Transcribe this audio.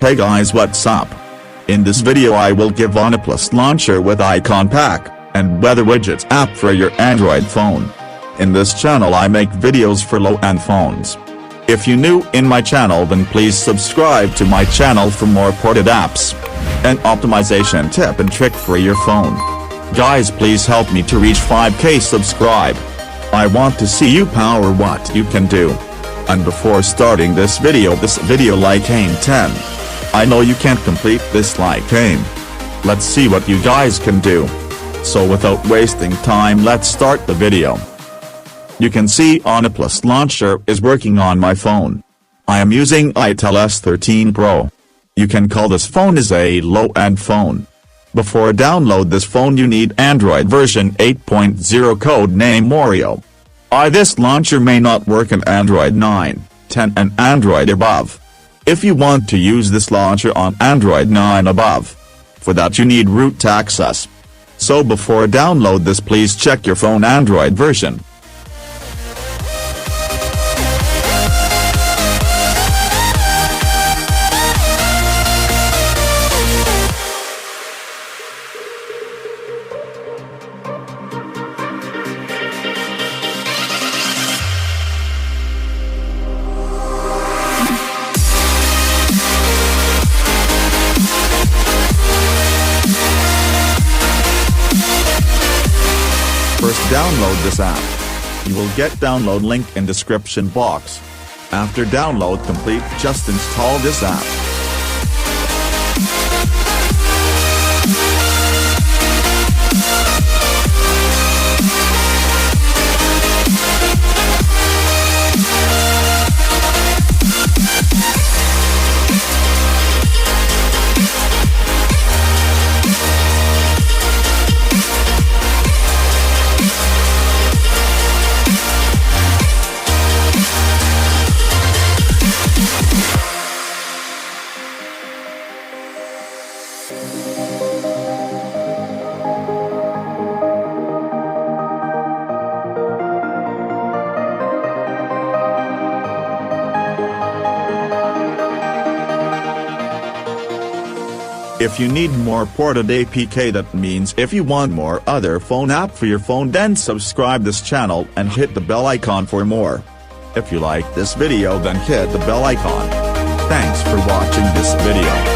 Hey guys, what's up? In this video I will give Oneplus Launcher with icon pack and weather widgets app for your Android phone. In this channel I make videos for low-end phones. If you're new in my channel then please subscribe to my channel for more ported apps and optimization tip and trick for your phone. Guys, please help me to reach 5k subscribe. I want to see you power what you can do. And before starting this video like aim 10. I know you can't complete this like aim. Let's see what you guys can do. So without wasting time, let's start the video. You can see Oneplus Launcher is working on my phone. I am using ITEL S13 Pro. You can call this phone as a low-end phone. Before download this phone you need Android version 8.0 code name Oreio. This launcher may not work in Android 9, 10 and Android above. If you want to use this launcher on Android 9 above, for that you need root access. So before download this please check your phone Android version. First download this app. You will get download link in description box. After download complete just install this app. If you need more ported APK, that means if you want more other phone app for your phone, then subscribe this channel and hit the bell icon for more. If you like this video then hit the bell icon. Thanks for watching this video.